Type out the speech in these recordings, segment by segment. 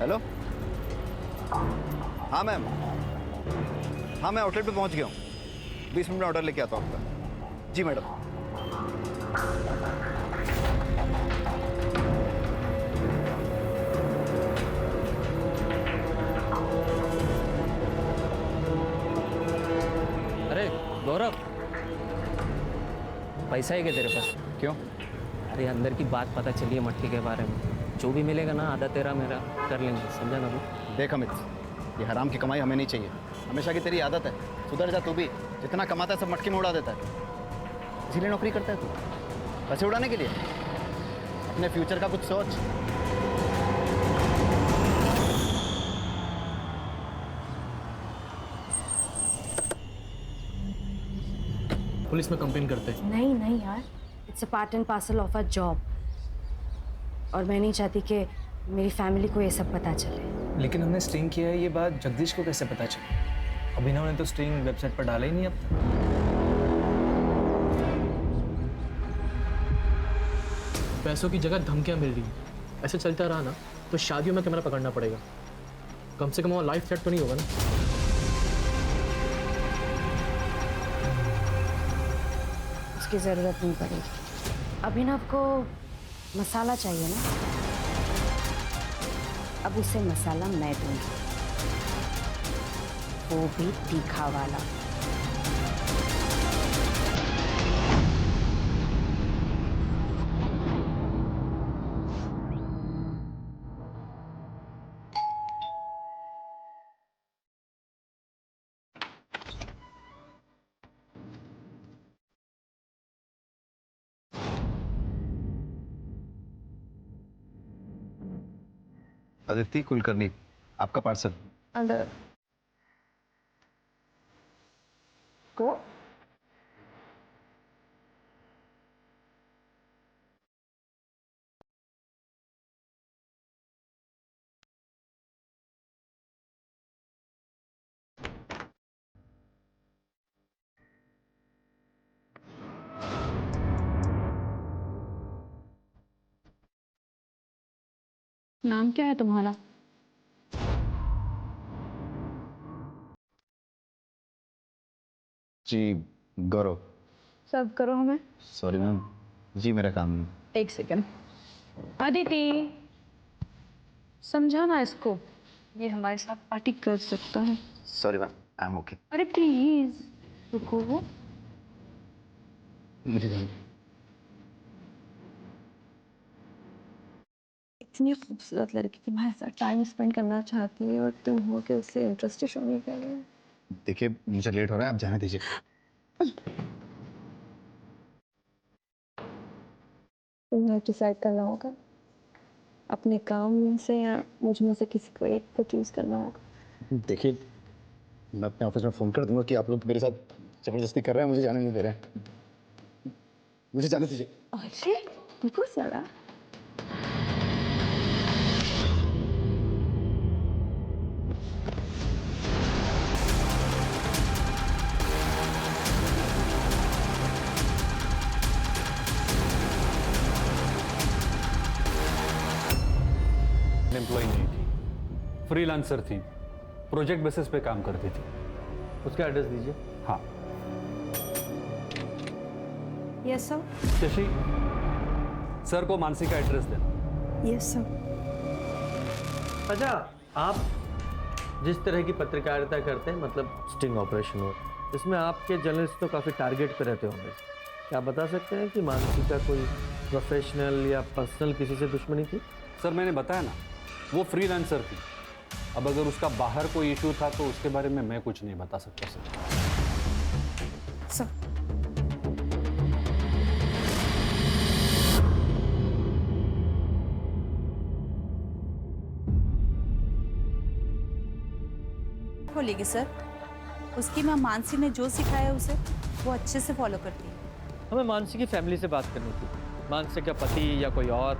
Hello. हाँ ma'am, हाँ मैं आउटलेट पे पहुंच गया हूँ। 20 मिनट में ऑर्डर लेके आता हूँ आपका। जी मैडम। अरे गौरव, पैसा है क्या तेरे पास? क्यों? अरे अंदर की बात पता चली है मटके के बारे में। जो भी मिलेगा ना आधा तेरा मेरा कर लेंगे, समझा ना तू? देख अमित, ये हराम की कमाई हमें नहीं चाहिए। हमेशा की तेरी आदत है, सुधर जा तू भी। जितना कमाता है सब मटके में उड़ा देता है। इसीलिए नौकरी करता है तू, पैसे उड़ाने के लिए। अपने फ्यूचर का कुछ सोच। पुलिस में कंप्लेन करते हैं। नहीं नहीं यार, it's a part and parcel of a job. और मैं नहीं चाहती कि मेरी फैमिली को ये सब पता चले। लेकिन हमने स्ट्रिंग किया है, ये बात जगदीश को कैसे पता चली? अभिनव ने तो स्ट्रिंग वेबसाइट पर डाला ही नहीं अब तक। पैसों की जगह धमकियां मिल रही हैं। ऐसे चलता रहा ना तो शादियों में कैमरा पकड़ना पड़ेगा। कम से कम वो लाइफ थ्रेट तो नहीं होगा ना? उसकी ज़रूरत नहीं पड़ेगी। अभिनव को मसाला चाहिए ना, अब उसे मसाला मैं दूंगी, वो भी तीखा वाला। अदिति कुलकर्णी, आपका पार्सल। अंदर को नाम क्या है तुम्हारा? जी गौरव। सर्व करो हमें। सॉरी मैम, जी मेरा काम। एक सेकंड। अदिति, समझाना इसको, ये हमारे साथ पार्टी कर सकता है। Sorry ma'am, I am okay. अरे प्लीज रुको। मुझे जाना। इतनी खूबसूरत लड़की तुम्हारे साथ टाइम स्पेंड करना चाहती है और तुम हो के उससे इंटरेस्टेड शो नहीं कर रहे। देखिए मुझे लेट हो रहा है, आप जाने दीजिए। तुम्हें डिसाइड करना होगा अपने काम में से या मुझ में से किसी को एक को चूज करना होगा। देखिए मैं अपने ऑफिस में फ़ोन कर दूंगा कि आप लोग मेरे साथ ज़बरदस्ती कर रहे हैं, मुझे जाने नहीं दे रहे हैं। मुझे जाने दीजिए। अरे रुको जरा। एम्प्लॉय नहीं थी, फ्रीलांसर थी, प्रोजेक्ट बेसिस पे काम करती थी। उसका एड्रेस दीजिए। हाँ यस सर। शशि, सर को मानसी का एड्रेस देना। Yes sir. अच्छा, आप जिस तरह की पत्रकारिता करते हैं, मतलब स्टिंग ऑपरेशन हो, इसमें आपके जर्नलिस्ट तो काफ़ी टारगेट पे रहते होंगे। क्या आप बता सकते हैं कि मानसी का कोई प्रोफेशनल या पर्सनल किसी से दुश्मनी थी? सर मैंने बताया ना, वो फ्रीलांसर थी। अब अगर उसका बाहर कोई इशू था तो उसके बारे में मैं कुछ नहीं बता सकता सर। सर खोलेगी सर। उसकी माँ मानसी ने जो सिखाया उसे वो अच्छे से फॉलो करती है। हमें मानसी की फैमिली से बात करनी थी। मानसी का पति या कोई और?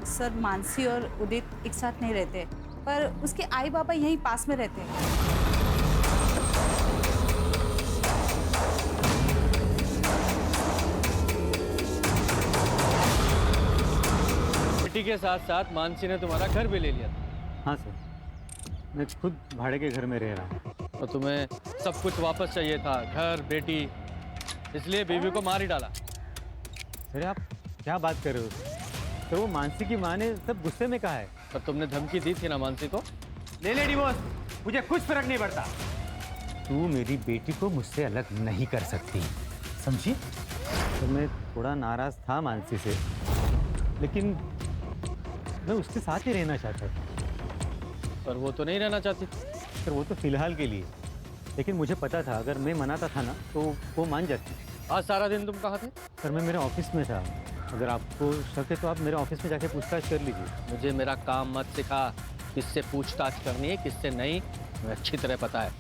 सर मानसी और उदित एक साथ नहीं रहते, पर उसके आई बाबा यहीं पास में रहते हैं। बेटी के साथ साथ मानसी ने तुम्हारा घर भी ले लिया था। हाँ सर, मैं खुद भाड़े के घर में रह रहा हूँ। और तुम्हें सब कुछ वापस चाहिए था, घर, बेटी, इसलिए बीवी को मार ही डाला। अरे आप क्या बात कर रहे हो? तो वो मानसी की माँ ने सब गुस्से में कहा है। पर तुमने धमकी दी थी ना मानसी को। ले ले डिवोर्स, मुझे कुछ फर्क नहीं पड़ता। तू मेरी बेटी को मुझसे अलग नहीं कर सकती, समझी? तो मैं थोड़ा नाराज था मानसी से, लेकिन मैं उसके साथ ही रहना चाहता था। पर वो तो नहीं रहना चाहती। पर वो तो फिलहाल के लिए, लेकिन मुझे पता था अगर मैं मनाता था ना तो वो मान जाती। आज सारा दिन तुम कहाँ थे? पर मैं मेरे ऑफिस में था। अगर आपको शक है तो आप मेरे ऑफिस में जाके पूछताछ कर लीजिए। मुझे मेरा काम मत सिखा, किससे पूछताछ करनी है किससे नहीं, मुझे अच्छी तरह पता है।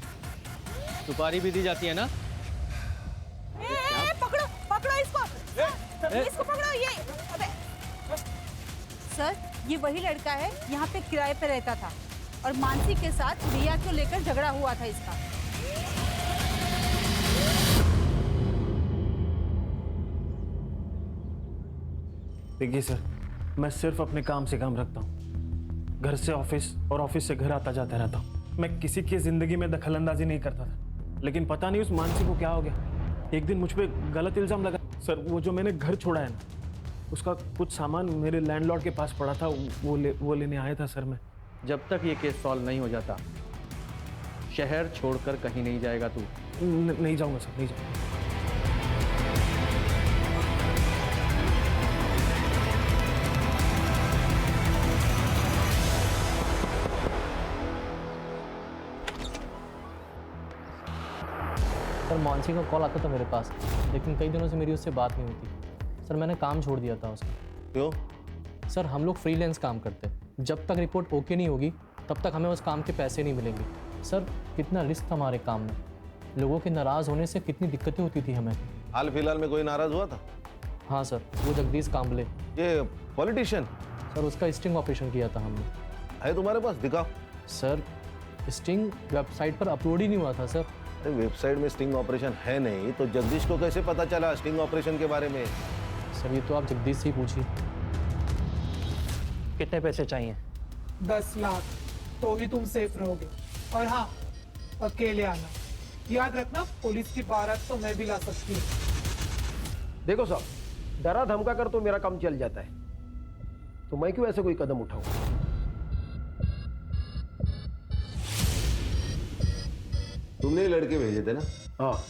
सुपारी भी दी जाती है ना? पकड़ो पकड़ो इसको, इसको पकड़ो। ये अबे सर, ये वही लड़का है, यहाँ पे किराए पे रहता था और मानसी के साथ रिया को लेकर झगड़ा हुआ था इसका। देखिए सर, मैं सिर्फ अपने काम से काम रखता हूँ। घर से ऑफिस और ऑफिस से घर आता जाता रहता हूँ। मैं किसी की ज़िंदगी में दखलंदाजी नहीं करता था, लेकिन पता नहीं उस मानसी को क्या हो गया। एक दिन मुझ पे गलत इल्ज़ाम लगा। सर, वो जो मैंने घर छोड़ा है ना, उसका कुछ सामान मेरे लैंडलॉर्ड के पास पड़ा था, वो लेने आया था सर मैं। जब तक ये केस सॉल्व नहीं हो जाता, शहर छोड़कर कहीं नहीं जाएगा तू। नहीं जाऊँगा सर, नहीं जाऊँगा। सर, मानसी का कॉल आता था मेरे पास, लेकिन कई दिनों से मेरी उससे बात नहीं होती। सर, मैंने काम छोड़ दिया था उसका। क्यों? सर, हम लोग फ्रीलांस काम करते हैं। जब तक रिपोर्ट ओके नहीं होगी तब तक हमें उस काम के पैसे नहीं मिलेंगे। सर, कितना रिस्क था हमारे काम में। लोगों के नाराज़ होने से कितनी दिक्कतें होती थी हमें। हाल फिलहाल में कोई नाराज हुआ था? हाँ सर, वो जगदीश कांबले। ये पॉलिटिशियन सर, उसका स्टिंग ऑपरेशन किया था हमने। है तुम्हारे पास? दिखाओ। सर, स्टिंग वेबसाइट पर अपलोड ही नहीं हुआ था सर। अरे वेबसाइट में स्टिंग ऑपरेशन है नहीं तो जगदीश को कैसे पता चला स्टिंग ऑपरेशन के बारे में? सर, ये तो आप जगदीश से ही पूछिए। कितने पैसे चाहिए? 10 लाख, तो भी तुम सेफ रहोगे। और हाँ, अकेले आना। याद रखना, पुलिस की बारात तो मैं भी ला सकती हूँ। देखो साहब, डरा धमका कर तो मेरा काम चल जाता है, तो मैं क्यों ऐसे कोई कदम उठाऊं? तुमने ही लड़के भेजे थे ना? हाँ,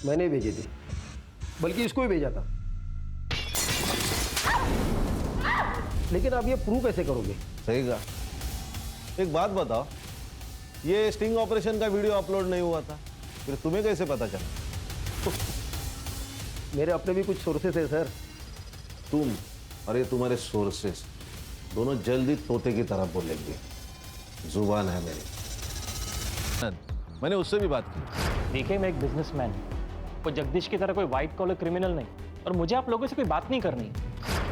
मैंने भेजे थे, बल्कि इसको ही भेजा था। लेकिन आप ये प्रूव कैसे करोगे? सही कहा। एक बात बताओ, ये स्टिंग ऑपरेशन का वीडियो अपलोड नहीं हुआ था, फिर तुम्हें कैसे पता चला? मेरे अपने भी कुछ सोर्सेस है सर। तुम और ये तुम्हारे सोर्सेस दोनों जल्दी तोते की तरह बोलेंगे। जुबान है मेरी। मैंने उससे भी बात की। देखिए, मैं एक बिजनेसमैन हूँ, वो जगदीश की तरह कोई वाइट कॉलर क्रिमिनल नहीं, और मुझे आप लोगों से कोई बात नहीं करनी है।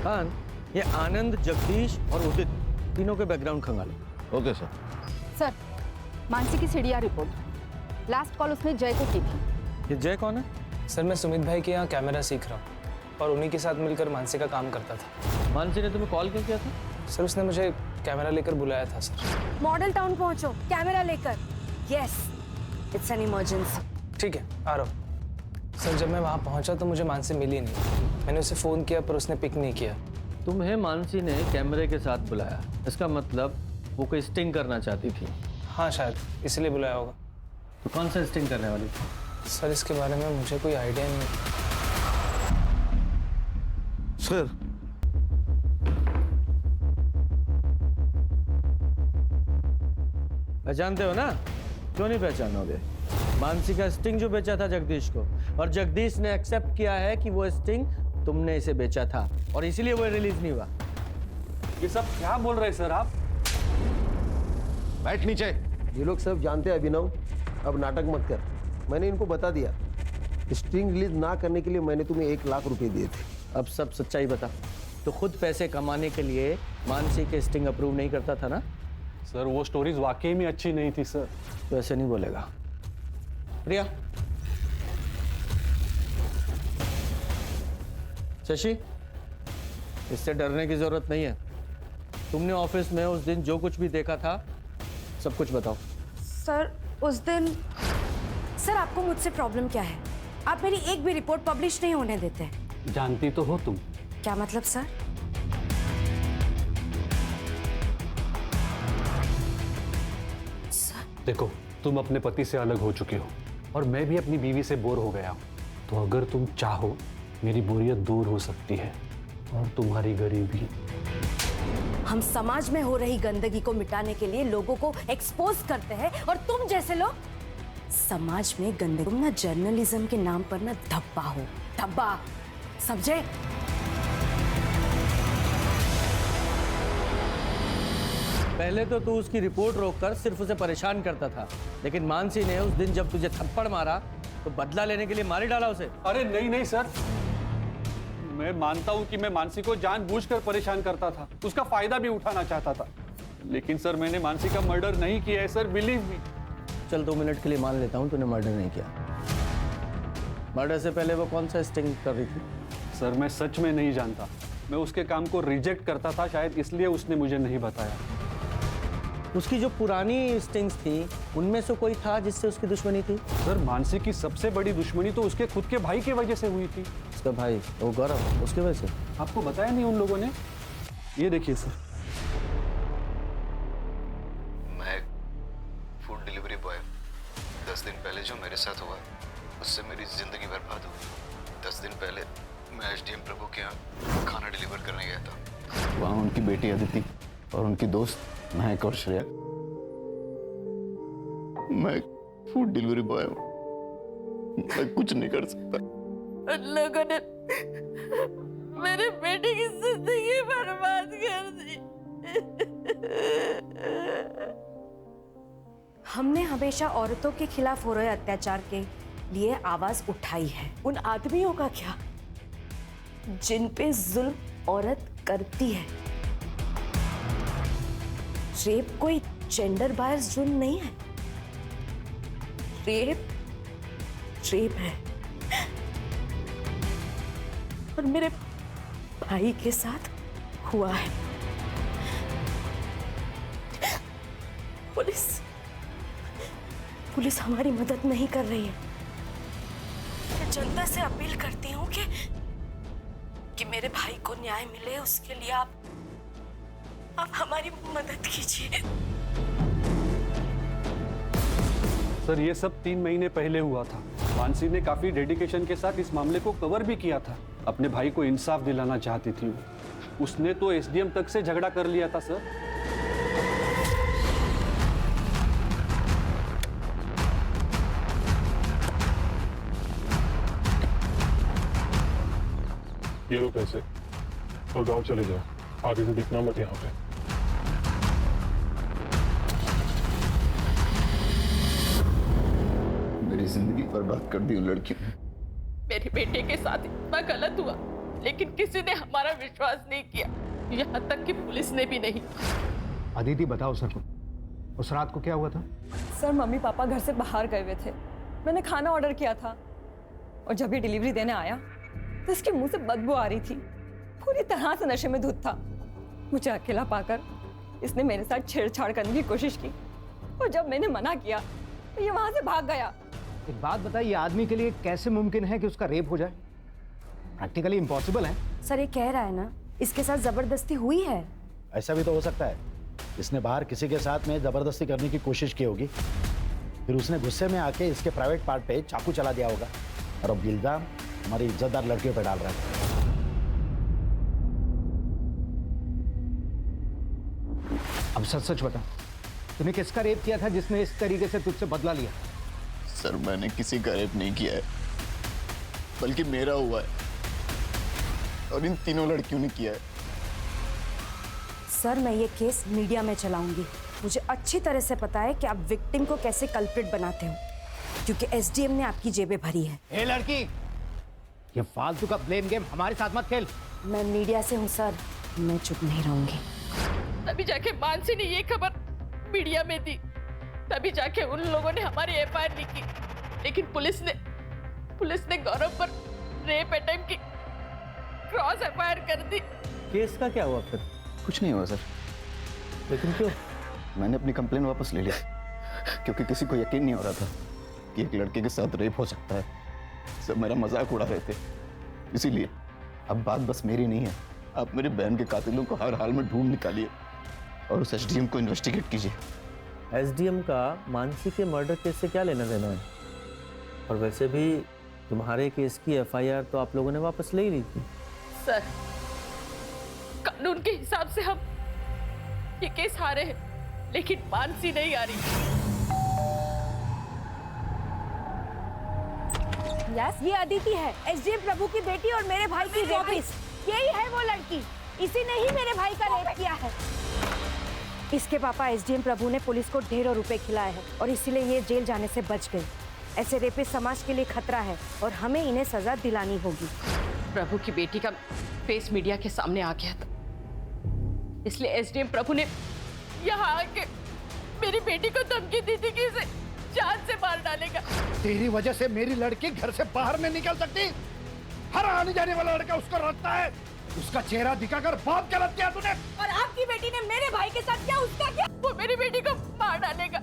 खान, ये आनंद, जगदीश और उदित तीनों के बैकग्राउंड खंगालो। Okay sir. सर, मानसी की सीडीआर रिपोर्ट। लास्ट कॉल उसने जय को की थी। ये जय कौन है? सर, मैं सुमित भाई के यहाँ कैमरा सीख रहा हूँ और उन्हीं के साथ मिलकर मानसी का काम करता था। मानसी ने तुम्हें कॉल क्यों किया था? सर, उसने मुझे कैमरा लेकर बुलाया था सर। मॉडल टाउन पहुंचो, कैमरा लेकर। Yes, it's an emergency. ठीक है, आ रहा हूँ। सर, जब मैं वहाँ पहुँचा तो मुझे मानसी मिली नहीं। मैंने उसे फ़ोन किया पर उसने पिक नहीं किया। तुम्हें मानसी ने कैमरे के साथ बुलाया, इसका मतलब वो कोई स्टिंग करना चाहती थी। हाँ, शायद इसलिए बुलाया होगा। तो कौन सा स्टिंग करने वाली थी? सर, इसके बारे में मुझे कोई आइडिया नहीं। सर, पहचानते हो ना? क्यों नहीं पहचानोगे? मानसी का स्टिंग जो बेचा था जगदीश को, और जगदीश ने एक्सेप्ट किया है कि वो स्टिंग तुमने इसे बेचा था, और इसीलिए वो रिलीज नहीं हुआ। ये सब क्या बोल रहे हैं सर आप? बैठ नीचे। ये लोग सब जानते हैं अभिनव, अब नाटक मत कर। मैंने इनको बता दिया, स्टिंग रिलीज ना करने के लिए मैंने तुम्हें 1 लाख रुपए दिए थे। अब सब सच्चाई बता। तो खुद पैसे कमाने के लिए मानसी के स्टिंग अप्रूव नहीं करता था ना? सर, वो स्टोरीज वाकई में अच्छी नहीं थी सर। तो ऐसे नहीं बोलेगा। प्रिया, शशि, इससे डरने की जरूरत नहीं है। तुमने ऑफिस में उस दिन जो कुछ भी देखा था सब कुछ बताओ। सर उस दिन, सर आपको मुझसे प्रॉब्लम क्या है? आप मेरी एक भी रिपोर्ट पब्लिश नहीं होने देते। जानती तो हो तुम। क्या मतलब सर? देखो, तुम अपने पति से अलग हो चुके हो और मैं भी अपनी बीवी से बोर हो गया हूं। तो अगर तुम चाहो, मेरी बोरियत दूर हो सकती है और तुम्हारी गरीबी। हम समाज में हो रही गंदगी को मिटाने के लिए लोगों को एक्सपोज करते हैं और तुम जैसे लोग समाज में गंदगी। तुम ना जर्नलिज्म के नाम पर ना धब्बा हो, धब्बा, समझे? पहले तो तू उसकी रिपोर्ट रोककर सिर्फ उसे परेशान करता था, लेकिन मानसी ने उस दिन जब तुझे थप्पड़ मारा तो बदला लेने के लिए मार ही डाला उसे। अरे नहीं नहीं सर, मैं मानता हूं कि मैं मानसी को जानबूझकर परेशान करता था, उसका फायदा भी उठाना चाहता था, लेकिन सर मैंने मानसी का मर्डर नहीं किया है सर, बिलीव मी। चल 2 मिनट के लिए मान लेता हूं तूने मर्डर नहीं किया। मर्डर से पहले वो कौन सा स्टिंग कर रही थी? सर मैं सच में नहीं जानता, मैं उसके काम को रिजेक्ट करता था, शायद इसलिए उसने मुझे नहीं बताया। उसकी जो पुरानी स्टिंग्स थी उनमें से कोई था जिससे उसकी दुश्मनी थी? सर मानसी की सबसे बड़ी दुश्मनी तो उसके खुद के भाई की वजह से हुई थी। उसका भाई वो गौरव, उसकी वजह से? आपको बताया नहीं उन लोगों ने? ये देखिए सर। मैं फूड डिलीवरी बॉय, 10 दिन पहले जो मेरे साथ हुआ उससे मेरी जिंदगी बर्बाद हो गई। 10 दिन पहले मैं एसडीएम प्रभु के यहाँ खाना डिलीवर करने गया था। वहाँ उनकी बेटी अदिति और उनकी दोस्त महक और श्रेया। मैं फूड डिलीवरी बॉय हूँ, मैं कुछ नहीं कर सकता। उन लोगों ने मेरे बेटे की जिंदगी बर्बाद कर दी। हमने हमेशा औरतों के खिलाफ हो रहे अत्याचार के लिए आवाज उठाई है। उन आदमियों का क्या जिन पे जुल्म औरत करती है? रेप कोई जेंडर बायस जुल्म नहीं है। रेप रेप है। और मेरे भाई के साथ हुआ है। पुलिस हमारी मदद नहीं कर रही है। मैं जनता से अपील करती हूँ कि मेरे भाई को न्याय मिले, उसके लिए आप हमारी मदद कीजिए। सर ये सब 3 महीने पहले हुआ था। मानसी ने काफी डेडिकेशन के साथ इस मामले को कवर भी किया था। अपने भाई को इंसाफ दिलाना चाहती थी वो। उसने तो एसडीएम तक से झगड़ा कर लिया था सर। ये लो पैसे और गांव चले जाओ, आगे से दिखना मत यहाँ पे। मेरी जिंदगी बर्बाद कर दी उन लड़कियों ने। मेरे बेटे के साथ इतना गलत हुआ, लेकिन किसी ने हमारा विश्वास नहीं किया, यहाँ तक कि पुलिस ने भी नहीं। अदिति बताओ सर, उस रात को क्या हुआ था? सर मम्मी पापा घर से बाहर गए हुए थे। मैंने खाना ऑर्डर किया था और जब ये डिलीवरी देने आया तो इसके मुंह से बदबू आ रही थी। पूरी तरह से नशे में धुत था। मुझे अकेला पाकर इसने मेरे साथ छेड़छाड़ करने की कोशिश की और जब मैंने मना किया तो ये वहां से भाग गया। एक बात बताइए, आदमी के लिए कैसे मुमकिन है कि उसका रेप हो जाए? प्रैक्टिकली इम्पॉसिबल है। सर ये कह रहा है ना इसके साथ जबरदस्ती हुई है। ऐसा भी तो हो सकता है, इसने बाहर किसी के साथ में जबरदस्ती करने की कोशिश की होगी, फिर उसने गुस्से में आके इसके प्राइवेट पार्ट पे चाकू चला दिया होगा और अब इल्जाम हमारी इज्जतदार लड़कियों पे डाल रहा है। अब सच सच बता, तूने किसका रेप किया था जिसने इस तरीके से तुझसे बदला लिया? सर मैंने किसी का रेप नहीं किया है, बल्कि मेरा हुआ है और इन तीनों लड़कियों ने किया है। सर मैं ये केस मीडिया में चलाऊंगी। मुझे अच्छी तरह से पता है कि आप विक्टिम को कैसे कल्प्रिट बनाते हो, क्योंकि एसडीएम ने आपकी जेबें भरी है। ए लड़की, ये फालतू का ब्लेम गेम हमारे साथ मत खेल। मैं मीडिया से हूँ सर, मैं चुप नहीं रहूंगी। तभी जाके मानसी ने ये खबर मीडिया में दी, तभी जाके उन लोगों ने हमारी एफआईआर लिखी, लेकिन पुलिस ने गौरव पर रेप अटेम्प्ट की क्रॉस एफआईआर कर दी। केस का क्या हुआ फिर? कुछ नहीं हुआ सर। लेकिन क्यों? मैंने अपनी कंप्लेन वापस ले ली क्योंकि किसी को यकीन नहीं हो रहा था कि एक लड़के के साथ रेप हो सकता है। सब मेरा मजाक उड़ा रहे थे। इसीलिए अब बात बस मेरी नहीं है, आप मेरी बहन के कातिलों को हर हाल में ढूंढ निकालिए और उस एसडीएम को इन्वेस्टिगेट कीजिए। एसडीएम का मानसी के मर्डर केस से क्या लेना देना है? और वैसे भी तुम्हारे केस की एफआईआर तो आप लोगों ने वापस ले ही ली थी। सर, कानून के हिसाब से हम ये केस हारे हैं, लेकिन मानसी नहीं आ रही। यस, ये अदिति है, एसडीएम प्रभु की बेटी और मेरे भाई की रेपिस्ट। यही है वो लड़की, इसी ने ही मेरे भाई का रेप किया है। इसके पापा एसडीएम प्रभु ने पुलिस को ढेरों रुपए खिलाए हैं और इसीलिए ये जेल जाने से बच गई। ऐसे रेपिस्ट समाज के लिए खतरा है और हमें इन्हें सजा दिलानी होगी। प्रभु की बेटी का फेस मीडिया के सामने आ गया था, इसलिए एसडीएम प्रभु ने यहाँ आके मेरी बेटी को धमकी दी थी कि इसे जान से मार डालेगा। तेरी वजह से मेरी लड़की घर से बाहर नहीं निकल सकती। हर आने जाने वाला लड़का उसको रखता है। उसका चेहरा दिखाकर बहुत गलत किया तूने। और आपकी बेटी ने मेरे भाई के साथ क्या, उसका क्या? वो मेरी बेटी को मार डालेगा।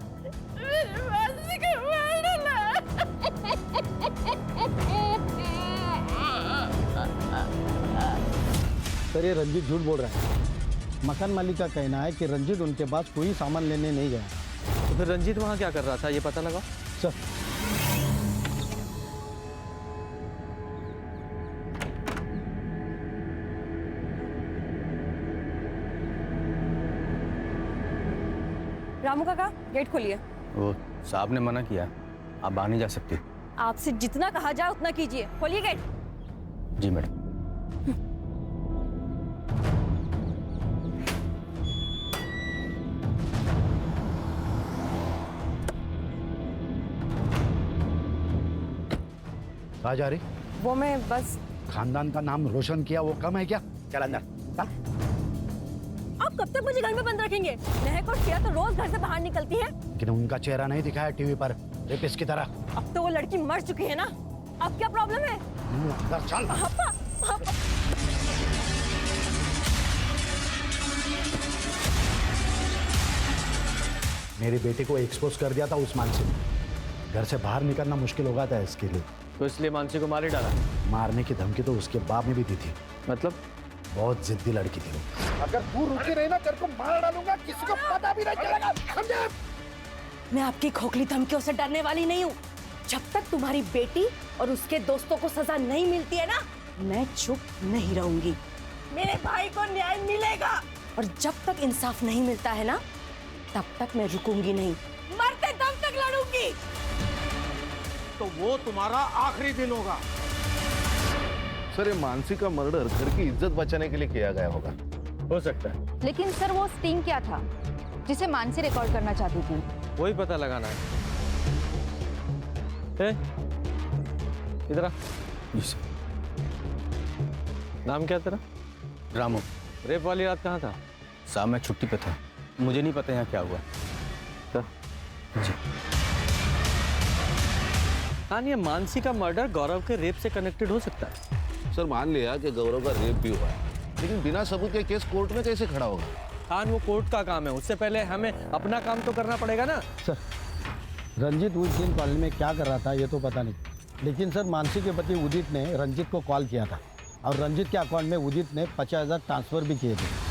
मानसी को मार डाला। सर, ये रंजीत झूठ बोल रहा है। मकान मालिक का कहना है कि रंजीत उनके पास कोई सामान लेने नहीं गया। तो फिर रंजीत वहाँ क्या कर रहा था, ये पता लगा? सर, रामू काका, गेट खोलिए। वो साहब ने मना किया, आप बाहर नहीं जा सकती। आपसे जितना कहा जाए उतना कीजिए, खोलिए गेट। जी मैडम। कहाँ जा रही? वो मैं बस। खानदान का नाम रोशन किया वो कम है क्या? चल अंदर चल। आप कब तक मुझे घर में बंद रखेंगे? महक और श्रेया तो रोज घर से बाहर निकलती है। लेकिन उनका चेहरा नहीं दिखाया टीवी पर रेपिस्ट की तरह। अब तो वो लड़की मर चुकी है ना, अब क्या प्रॉब्लम है? अंदर चल। पापा, पापा। मेरी बेटी को एक्सपोज कर दिया था उस मानसी ने। घर से बाहर निकलना मुश्किल हो गया था इसके लिए, तो इसलिए मानसी को मार ही डाला। मारने की धमकी तो उसके बाप ने भी दी थी। मतलब? बहुत जिद्दी लड़की थी वो। अगर तू रुकी रही ना, तेरे को मार डालूंगा, किसी को पता भी नहीं चलेगा, समझे? मैं आपकी खोखली धमकियों से डरने वाली नहीं हूँ। जब तक तुम्हारी बेटी और उसके दोस्तों को सजा नहीं मिलती है ना, मैं चुप नहीं रहूंगी। मेरे भाई को न्याय मिलेगा और जब तक इंसाफ नहीं मिलता है ना, तब तक मैं रुकूंगी नहीं, मरते दम तक लड़ूंगी। तो वो तुम्हारा आखिरी दिन होगा। सर, ये मानसी का मर्डर घर की इज्जत बचाने के लिए किया गया होगा। हो सकता है, लेकिन सर वो स्टिंग क्या था जिसे मानसी रिकॉर्ड करना चाहती थी? वही पता लगाना है। इधर आ। नाम क्या तेरा? रामू। रेप वाली रात कहाँ था? साहब मैं छुट्टी पे था, मुझे नहीं पता यहाँ क्या हुआ। तो? जी। हाँ, ये मानसी का मर्डर गौरव के रेप से कनेक्टेड हो सकता है। सर, मान लिया कि गौरव का रेप भी हुआ है, लेकिन बिना सबूत के केस कोर्ट में कैसे खड़ा होगा? हाँ, वो कोर्ट का काम है, उससे पहले हमें अपना काम तो करना पड़ेगा ना। सर, रंजीत उस दिन कॉलेज में क्या कर रहा था ये तो पता नहीं, लेकिन सर मानसी के पति उदित ने रंजीत को कॉल किया था और रंजीत के अकाउंट में उदित ने 50,000 ट्रांसफर भी किए थे।